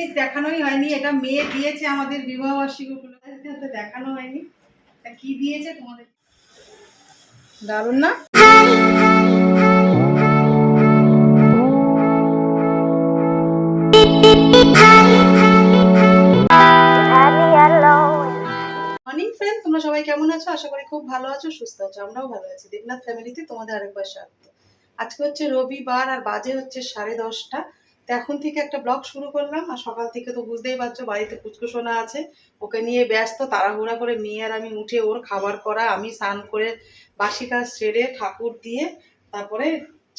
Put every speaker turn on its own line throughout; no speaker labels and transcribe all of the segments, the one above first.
জিনিস দেখানোই হয়নি। এটা মেয়ে দিয়েছে আমাদের বিবাহবার্ষিকী উপলক্ষে, দেখানো হয়নি। কি দিয়েছে তোমাদের? দারুণ না? মর্নিং ফ্রেন্ড, তোমরা সবাই কেমন আছো? আশা করি খুব ভালো আছো, সুস্থ আছো। আমরাও ভালো আছি। দেবনাথ ফ্যামিলিতে তোমাদের আরেকবার স্বাগত। আজকে হচ্ছে রবিবার আর বাজে হচ্ছে 10:30। তো এখন থেকে একটা ব্লগ শুরু করলাম। আর সকাল থেকে তো বুঝতেই পারছো বাড়িতে পুচকুসোনা আছে, ওকে নিয়ে ব্যস্ত। তাড়াহুড়া করে মেয়ে আর আমি উঠে ওর খাবার করা, আমি স্নান করে বাসি কাজ সেরে ঠাকুর দিয়ে তারপরে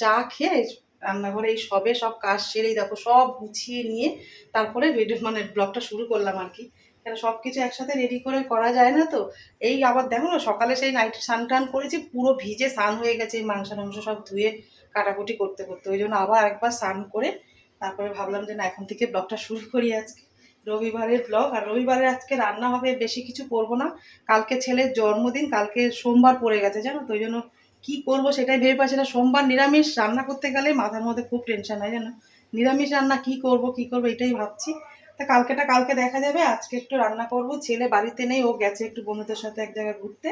চা খেয়ে রান্নাঘরে এই সবে সব কাজ সেরেই দেখো সব গুছিয়ে নিয়ে তারপরে মানে ব্লগটা শুরু করলাম আর কি। কেন সব কিছু একসাথে রেডি করে করা যায় না তো। এই আবার দেখো না, সকালে সেই নাইট স্নান টান করেছি, পুরো ভিজে স্নান হয়ে গেছে, এই মাংস সব ধুয়ে কাটাকুটি করতে করতে। ওই জন্য আবার একবার স্নান করে তারপরে ভাবলাম যে না, এখন থেকে ব্লগটা শুরু করি। আজকে রবিবারের ব্লগ, আর রবিবারে আজকে রান্না হবে, বেশি কিছু করবো না। কালকে ছেলের জন্মদিন, কালকে সোমবার পড়ে গেছে জানো তো, ওই জন্য কী করবো সেটাই ভেবে পাচ্ছি না। সোমবার নিরামিষ রান্না করতে গেলে মাথার মধ্যে খুব টেনশন হয় জানো, নিরামিষ রান্না কী করবো এটাই ভাবছি। তা কালকে দেখা যাবে। আজকে একটু রান্না করব, ছেলে বাড়িতে নেই, ও গেছে একটু বন্ধুদের সাথে এক জায়গায় ঘুরতে,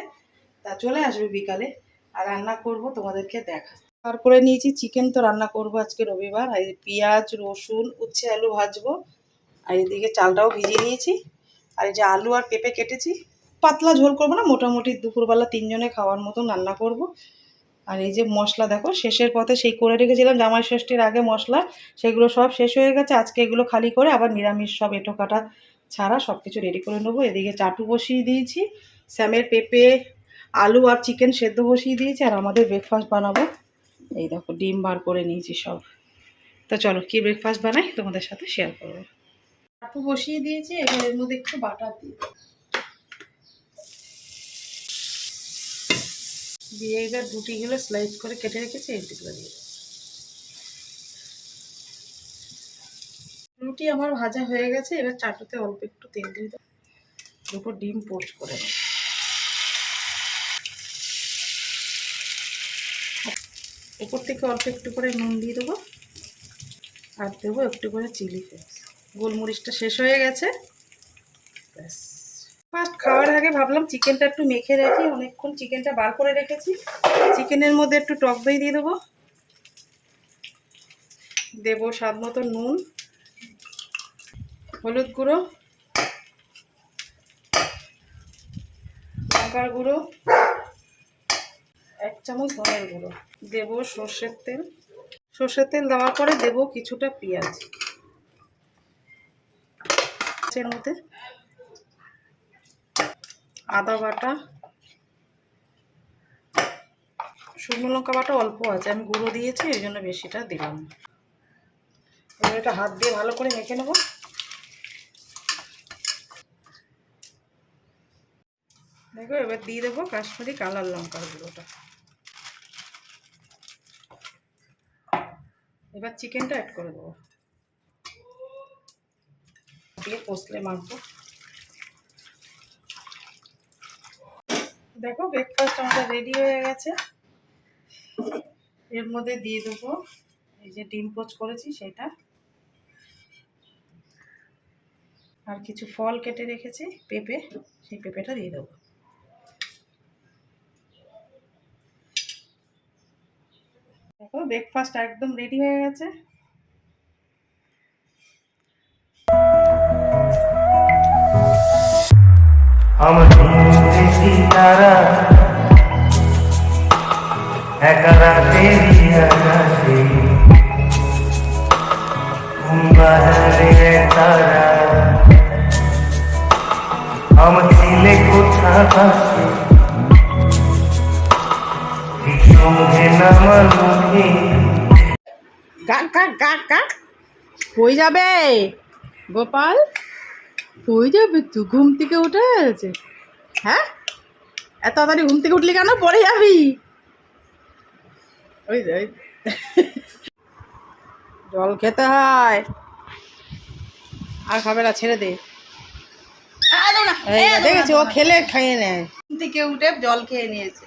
তা চলে আসবে বিকালে। আর রান্না করব তোমাদেরকে দেখা। তারপরে নিয়েছি চিকেন, তো রান্না করব আজকে রবিবার। আর পেঁয়াজ রসুন উচ্ছে আলু ভাজবো। আর এদিকে চালটাও ভিজিয়ে নিয়েছি। আর এই যে আলু আর পেঁপে কেটেছি, পাতলা ঝোল করবো না, মোটামুটি দুপুরবেলা 3 জনে খাওয়ার মতন রান্না করব। আর এই যে মশলা দেখো শেষের পথে সেই করে রেখেছিলাম জামাই ষষ্ঠীর আগে মশলা, সেগুলো সব শেষ হয়ে গেছে। আজকে এগুলো খালি করে আবার নিরামিষ সব এঁটো কাটা ছাড়া সব কিছু রেডি করে নেবো। এদিকে চাটু বসিয়ে দিয়েছি, স্যামের পেঁপে আলু আর চিকেন সেদ্ধ বসিয়ে দিয়েছি। আর আমাদের ব্রেকফাস্ট বানাবো, এই দেখো ডিম বার করে নিয়েছি সব। তো চলো কি ব্রেকফাস্ট বানাই তোমাদের সাথে শেয়ার করবো। চাটু বসিয়ে দিয়েছি, এবার এর মধ্যে একটু বাটার দিয়ে এবার রুটিগুলো স্লাইস করে কেটে রেখেছি, এইগুলো দিয়ে রুটি আমার ভাজা হয়ে গেছে। এবার চাটুতে অল্প একটু তেল দিয়ে দেবো, দুটো ডিম পোস্ট করে নেব। উপর থেকে অল্প একটু করে নুন দিয়ে দেবো, আর দেবো একটু করে চিলি ফ্লেক্স। গোলমরিচটা শেষ হয়ে গেছে, ব্যাস। ফার্স্ট খাওয়ার আগে ভাবলাম চিকেনটা একটু মেখে রাখি, অনেকক্ষণ চিকেনটা বার করে রেখেছি। চিকেনের মধ্যে একটু টক দই দিয়ে দেবো, দেবো স্বাদ মতো নুন, হলুদ গুঁড়ো, লঙ্কার গুঁড়ো, 1 চামচ ধনের গুঁড়ো, দেবো সর্ষের তেল। সর্ষের তেল দেওয়ার পরে দেবো কিছুটা পেঁয়াজ, এর মধ্যে আদা বাটা, শুকনো লঙ্কা বাটা অল্প আছে, আমি গুঁড়ো দিয়েছি ওই জন্য বেশিটা দিলাম। এবার এটা হাত দিয়ে ভালো করে মেখে নেব। দেখো এবার দিয়ে দেবো কাশ্মীরি কালার লঙ্কার গুঁড়োটা। এবার চিকেনটা অ্যাড করে দেবো, দিয়ে কষলে মাখবো। দেখো ব্রেকফাস্ট আমাদের রেডি হয়ে গেছে। এর মধ্যে দিয়ে দেবো এই যে ডিম পোচ করেছি সেটা, আর কিছু ফল কেটে রেখেছি, পেঁপে, সেই পেঁপেটা দিয়ে দেবো। দেখো ব্রেকফাস্ট একদম রেডি হয়ে গেছে। কই যাবে গোপাল, কই যাবে? তুই ঘুম থেকে উঠে গেছে? হ্যাঁ, এত তাড়াতাড়ি ঘুম থেকে উঠলি কেন? পড়ে যাবি। ওই জল খেতে হয়, আর খাবে না, ছেড়ে দে। দেখেছি ও খেলে খাইয়ে নেয়, ঘুম থেকে উঠে জল খেয়ে নিয়েছে।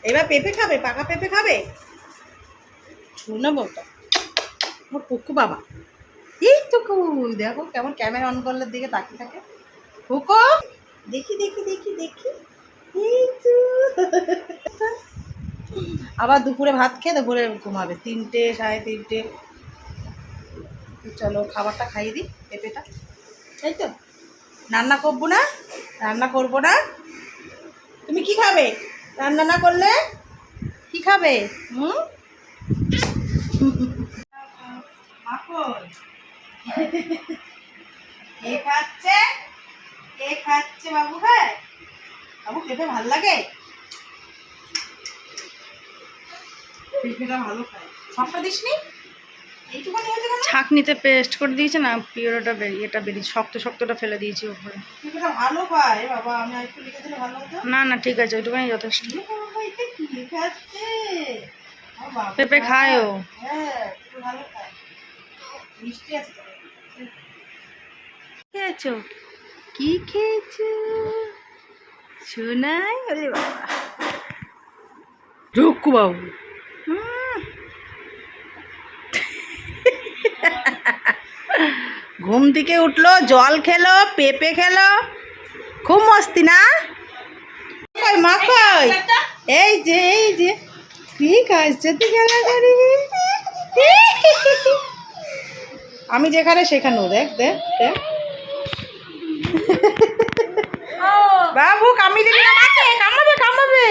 এবার পেঁপে খাবে, পাকা পেঁপে খাবে। শুনো বলতো মোর পুকু বাবা, এই তো কই দেখো কেমন ক্যামেরা অন করলে দিকে তাকিয়ে থাকে। হুকো দেখি দেখি দেখি দেখি। এই তো আবার দুপুরে ভাত খেয়ে দুপুরে ঘুমাবে 3টে 3:30। চলো খাবারটা খাইয়ে দিই পেঁপেটা, তাই তো। রান্না করবো না, রান্না করবো না। তুমি কি খাবে রান্না না করলে? কি খাবে? হুম মাখন কে খাচ্ছে? কে খাচ্ছে বাবু? হ্যাঁ বাবু পেঁপে ভাল লাগে, পেঁপেটা ভালো খায়। সবটা দিসনি, এইটুখানি হয়েছে কেন?
ছাঁকনিতে পেস্ট করে দিয়েছে না, পিওরটা এটা বেরিয়ে শক্ত শক্তটা ফেলে দিয়েছি উপরে।
পেঁপেটা ভালো খায় বাবা, আমি আরেকটু লিখে দিলে ভালো হতো।
না না ঠিক আছে, ওইটুকুনি যথেষ্ট।
বাবা এটা কি খাচ্ছে? আমার বাবু
পেঁপে খায় ও।
হ্যাঁ পেঁপে ভালো খায়, মিষ্টি আছে তো।
খেয়েছো? কি খেয়েছো শোনাই? আরে বাবা ঢুকু বাবু। ঘুম থেকে উঠলো, জল খেলো, পেঁপে খেলো, খুব মস্তি না? কই মা কই? এই যে এই যে ঠিক আছে তুই খেলা করি। আমি যেখানে সেখানেও দেখ দেখ দেখ। বাবু কামিয়ে দিবি না মাকে, কামাবে কামাবে।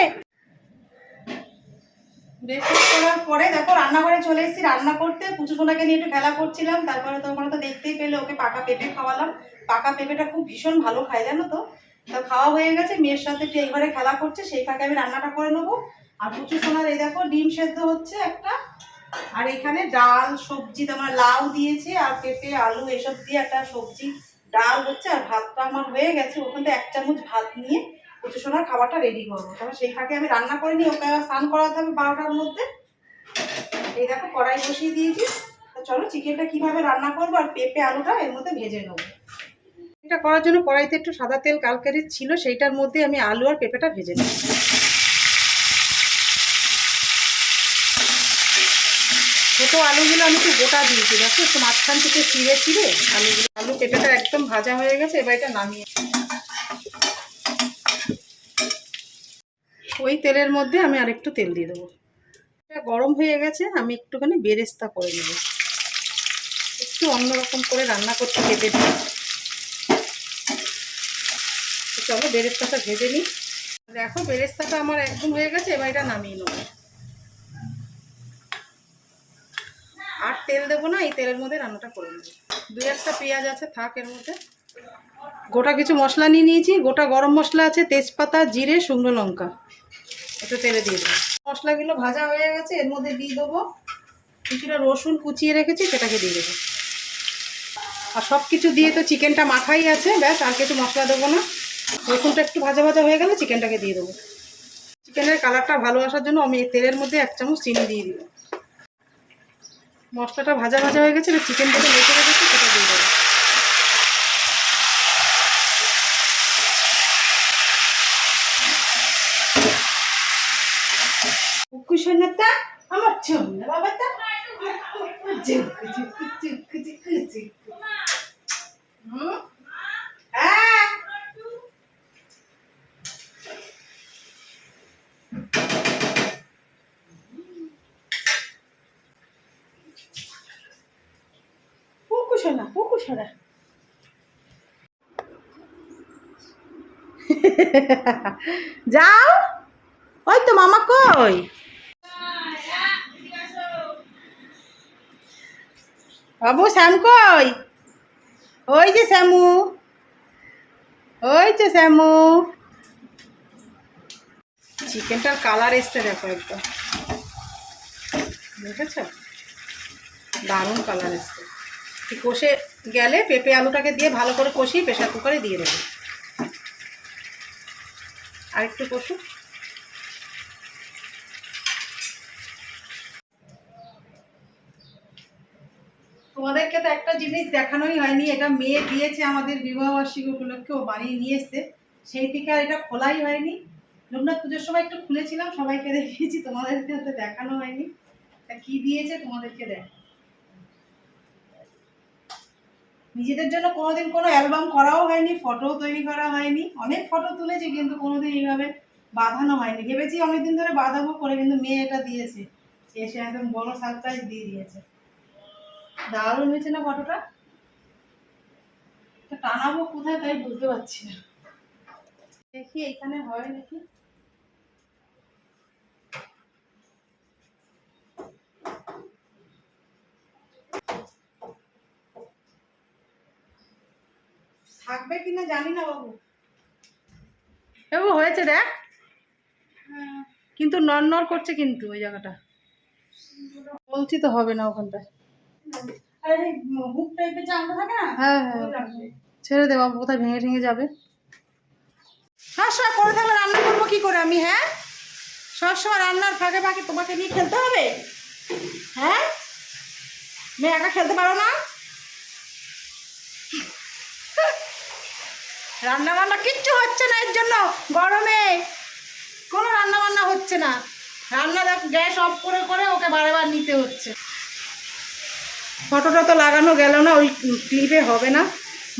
ব্রেকফাস্ট করার পরে দেখো রান্নাঘরে চলে এসেছি রান্না করতে। পুচু সোনাকে নিয়ে একটু খেলা করছিলাম, তারপরে তোমরা তো দেখতেই পেলে ওকে পাকা পেঁপে খাওয়ালাম। পাকা পেঁপেটা খুব ভীষণ ভালো খায় জানো তো। তো খাওয়া হয়ে গেছে, মেয়ের সাথে একটু এই ঘরে খেলা করছে, সেই ফাঁকে আমি রান্নাটা করে নেবো। আর পুচু সোনার এই দেখো ডিম সেদ্ধ হচ্ছে একটা, আর এখানে ডাল সবজি তোমার লাউ দিয়েছে আর পেঁপে আলু এসব দিয়ে একটা সবজি ডাল হচ্ছে। আর ভাতটা আমার হয়ে গেছে, ওখান থেকে 1 চামচ ভাত নিয়ে পুচু সোনার খাবারটা রেডি করবো। তারপর সেই ফাঁকে আমি রান্না করে নিই, ওকে আবার স্নান করাতে হবে 12টার মধ্যে। এই দেখো কড়াই বসিয়ে দিয়েছি। তো চলো চিকেনটা কিভাবে রান্না করবো আর পেঁপে আলুটা এর মধ্যে ভেজে নেবো। এটা করার জন্য কড়াইতে একটু সাদা তেল কালকারি ছিল, সেইটার মধ্যে আমি আলু আর পেঁপেটা ভেজে নেব। ছোটো আলুগুলো আমি একটু গোটা দিয়েছি, দেখো একটু মাঝখান থেকে চিড়ে চিড়ে আলুগুলো। আলু পেঁপেটা একদম ভাজা হয়ে গেছে, এবার এটা নামিয়ে ওই তেলের মধ্যে আমি আরেকটু তেল দিয়ে দেবো। এটা গরম হয়ে গেছে, আমি একটুখানি বেরেস্তা করে নেব। একটু অন্যরকম করে রান্না করতে পেঁপে দিয়ে। চলো বেরেস্তাটা ভেজে নিই। দেখো বেরেস্তাটা আমার একদম হয়ে গেছে, এবার এটা নামিয়ে নেবো। আর তেল দেবো না, এই তেলের মধ্যে রান্নাটা করে নেবো। 2-1টা পেঁয়াজ আছে থাক এর মধ্যে। গোটা কিছু মশলা নিয়ে নিয়েছি, গোটা গরম মশলা আছে, তেজপাতা জিরে শুকনো লঙ্কা, একটু তেলে দিয়ে দেবো। মশলাগুলো ভাজা হয়ে গেছে, এর মধ্যে দিয়ে দেবো কিছুটা রসুন কুচিয়ে রেখেছি, সেটাকে দিয়ে দেবো। আর সব কিছু দিয়ে তো চিকেনটা মাখাই আছে, ব্যাস আর কিছু মশলা দেবো না। রসুনটা একটু ভাজা ভাজা হয়ে গেলে চিকেনটাকে দিয়ে দেবো। চিকেনের কালারটা ভালো আসার জন্য আমি এই তেলের মধ্যে 1 চামচ চিনি দিয়ে দিব। মশলাটা ভাজা ভাজা হয়ে গেছে, এবার চিকেনটাকে মেখে রেখেছি সেটা দিয়ে দেবো। কুকুশনাটা আমার জন্য বাবাটা হ্যাঁ কুকুশনা কুকুশনা। যাও, ওই তো মামা কই? বাবু শ্যাম কই? ওই যে শ্যামু, ওই যে শ্যামু। চিকেনটার কালার এসছে দেখো একদম, দেখেছ? দারুণ কালার এসছে। কষে গেলে পেঁপে আলুটাকে দিয়ে ভালো করে কষিয়ে প্রেশার কুকারে দিয়ে দেবো। আর একটু কষুক। তোমাদেরকে তো একটা জিনিস দেখানোই হয়নি, এটা মেয়ে দিয়েছে আমাদের বিবাহবার্ষিকী উপলক্ষে, ও বানিয়ে নিয়ে এসছে, সেই থেকে আর এটা খোলাই হয়নি। লোকনাথ পুজোর সময় একটু খুলেছিলাম, সবাইকে দেখিয়েছি, তোমাদেরকে তো দেখানো হয়নি। তা কি দিয়েছে তোমাদেরকে দেখ। নিজেদের জন্য কোনোদিন কোনো অ্যালবাম করাও হয়নি, ফটো তৈরি করা হয়নি। অনেক ফটো তুলেছি কিন্তু কোনোদিন এইভাবে বাঁধানো হয়নি। ভেবেছি অনেকদিন ধরে বাঁধাবো করে, কিন্তু মেয়ে এটা দিয়েছে, এসে একদম বড় সারপ্রাইজ দিয়ে দিয়েছে। দারুণ হয়েছে না ফটোটা? টানাবো কোথায় তাই বুঝতে পারছি না। দেখি এখানে হয় নাকি। থাকবে কিনা জানি না বাবু। বাবু হয়েছে দেখ, কিন্তু নড় করছে কিন্তু ওই জায়গাটা। বলছি তো হবে না ওখানটায়। আরে হুক টাইপের চামড়া থাকে না, হ্যাঁ হ্যাঁ, ছেড়ে দে বাবু, কোথায় ভেঙে ভেঙে যাবে। সবসময় করে থাকলে রান্না করবো কি করে আমি? হ্যাঁ, সবসময় রান্নার ফাঁকে ফাঁকে তোমাকে নিয়ে খেলতে হবে? হ্যাঁ, মেয়ে একা খেলতে পারো না? রান্না বান্না কিচ্ছু হচ্ছে না, এর জন্য গরমে কোনো রান্না বান্না হচ্ছে না। রান্না দেখ গ্যাস অফ করে করে ওকে বারবার নিতে হচ্ছে। ফটোটা তো লাগানো গেল না, ওই ক্লিপে হবে না,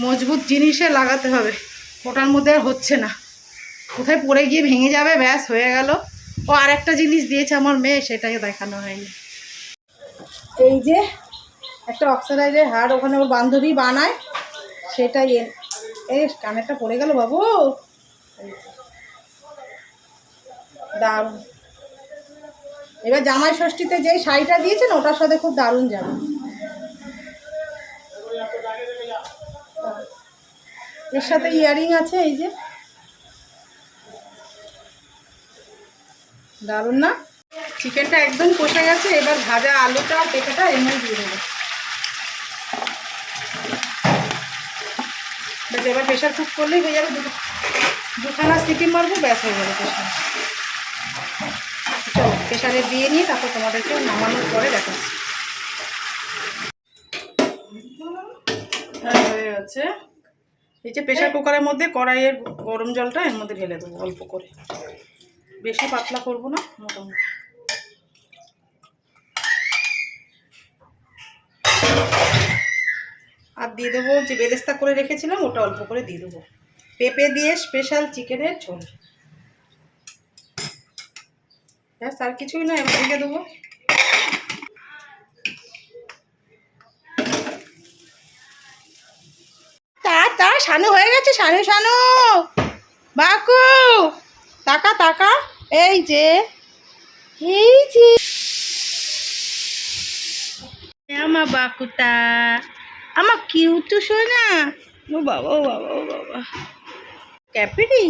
মজবুত জিনিসে লাগাতে হবে। ওটার মধ্যে আর হচ্ছে না, কোথায় পড়ে গিয়ে ভেঙে যাবে, ব্যাস হয়ে গেল। ও আর একটা জিনিস দিয়েছে আমার মেয়ে, সেটাকে দেখানো হয়নি। এই যে একটা অক্সাইডের হাড় ওখানে ওর বান্ধবী বানায়, সেটাই এই কানেরটা পড়ে গেল বাবু। দারুণ। এবার জামাই ষষ্ঠীতে যেই শাড়িটা দিয়েছেন ওটার সাথে খুব দারুণ যাবে। এর সাথে ইয়ারিং আছে, এই যে দারুণ না? চিকেনটা একদম কষে গেছে, এবার ভাজা আলুটা পেঁপেটা এর মধ্যে দিয়ে দেবো। এবার প্রেশার কুক করলেই হয়ে যাবে, দুখানা সিটি মারবো, ব্যাস হয়ে যাবে প্রেশার। চলো প্রেশারে দিয়ে নিয়ে তারপর তোমাদেরকে নামানোর পরে দেখাচ্ছি। হ্যাঁ হয়ে গেছে। এই যে প্রেশার কুকারের মধ্যে কড়াইয়ের গরম জলটা এর মধ্যে ঢেলে দেবো অল্প করে, বেশি পাতলা করবো না, মোটামুটি। আর দিয়ে দেবো যে বেরেস্তা করে রেখেছিলাম ওটা অল্প করে দিয়ে দেবো। পেঁপে দিয়ে স্পেশাল চিকেনের ঝোল, ব্যাস আর কিছুই না। এবার রেখে দেবো। তা শানু হয়ে গেছে, শানু শানু বাকু তাকা তাকা, এই যে আমার বাকুটা, আমার কিউটু সোনা। ও বাবা ও বাবা ও বাবা, ক্যাপিটি।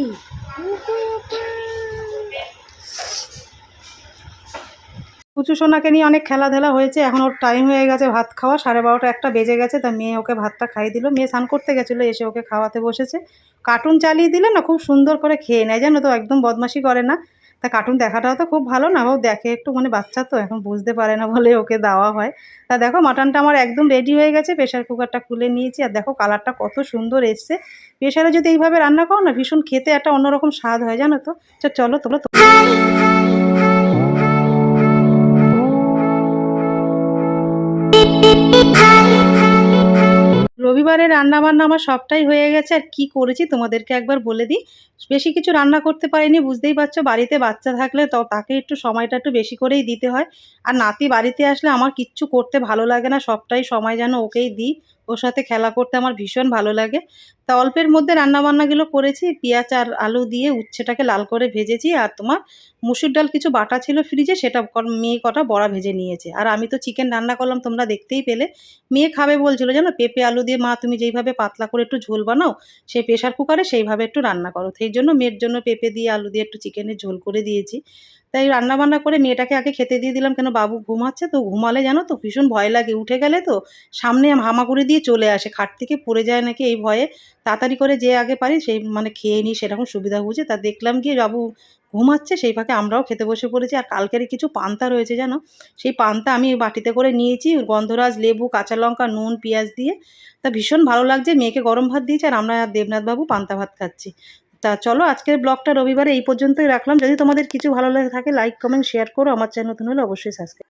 কুচু সোনাকে নিয়ে অনেক খেলাধুলা হয়েছে, এখন ওর টাইম হয়ে গেছে ভাত খাওয়া, 12:30 একটা বেজে গেছে। তা মেয়ে ওকে ভাতটা খাইয়ে দিল, মেয়ে স্নান করতে গেছিলো, এসে ওকে খাওয়াতে বসেছে। কার্টুন চালিয়ে দিলে না খুব সুন্দর করে খেয়ে নেয়, জানো তো, একদম বদমাশি করে না। তা কার্টুন দেখাটাও তো খুব ভালো না, ও দেখে একটু, মানে বাচ্চা তো এখন বুঝতে পারে না বলে ওকে দেওয়া হয়। তা দেখো মাটনটা আমার একদম রেডি হয়ে গেছে, প্রেশার কুকারটা খুলে নিয়েছি, আর দেখো কালারটা কত সুন্দর এসছে। প্রেশারে যদি এইভাবে রান্না করো না, ভীষণ খেতে একটা অন্যরকম স্বাদ হয়, জানো তো। চলো তোমরা রবিবারে রান্নাবান্না আমার সবটাই হয়ে গেছে। আর কি করেছি তোমাদেরকে একবার বলে দিই। বেশি কিছু রান্না করতে পারিনি, বুঝতেই পারছো, বাড়িতে বাচ্চা থাকলে তো তাকে একটু সময়টা একটু বেশি করেই দিতে হয়। আর নাতি বাড়িতে আসলে আমার কিচ্ছু করতে ভালো লাগে না, সবটাই সময় যেন ওকেই দিই, ওর সাথে খেলা করতে আমার ভীষণ ভালো লাগে। তা অল্পের মধ্যে রান্নাবান্নাগুলো করেছি, পেঁয়াজ আর আলু দিয়ে উচ্ছেটাকে লাল করে ভেজেছি। আর তোমার মুসুর ডাল কিছু বাটা ছিল ফ্রিজে, সেটা মেয়ে কটা বড়া ভেজে নিয়েছে। আর আমি তো চিকেন রান্না করলাম, তোমরা দেখতেই পেলে। মেয়ে খাবে বলছিল, জানো, পেঁপে আলু দিয়ে মা তুমি যেইভাবে পাতলা করে একটু ঝোল বানাও, সেই প্রেশার কুকারে সেইভাবে একটু রান্না করো। সেই জন্য মেয়ের জন্য পেঁপে দিয়ে আলু দিয়ে একটু চিকেনের ঝোল করে দিয়েছি। তাই রান্না বান্না করে মেয়েটাকে আগে খেতে দিয়ে দিলাম, কেন বাবু ঘুমাচ্ছে তো, ঘুমালে জানো তো ভীষণ ভয় লাগে, উঠে গেলে তো সামনে হামাগুড়ি দিয়ে চলে আসে, খাট থেকে পড়ে যায় নাকি এই ভয়ে। তাড়াতাড়ি করে যে আগে পারি সেই মানে খেয়ে নিই, সেরকম সুবিধা বুঝে। তা দেখলাম গিয়ে বাবু ঘুমাচ্ছে, সেই ফাঁকে আমরাও খেতে বসে পড়েছি। আর কালকের কিছু পান্তা রয়েছে জানো, সেই পান্তা আমি বাটিতে করে নিয়েছি, গন্ধরাজ, লেবু, কাঁচা লঙ্কা, নুন, পেঁয়াজ দিয়ে। তা ভীষণ ভালো লাগছে, মেয়েকে গরম ভাত দিয়েছি, আর আমরা দেবনাথবাবু পান্তা ভাত খাচ্ছি। তা চলো আজকের ব্লগটা রবিবারে এই পর্যন্তই রাখলাম। যদি তোমাদের কিছু ভালো লাগে থাকে লাইক কমেন্ট শেয়ার করো, আমার চ্যানেল নতুন হলে অবশ্যই সাবস্ক্রাইব।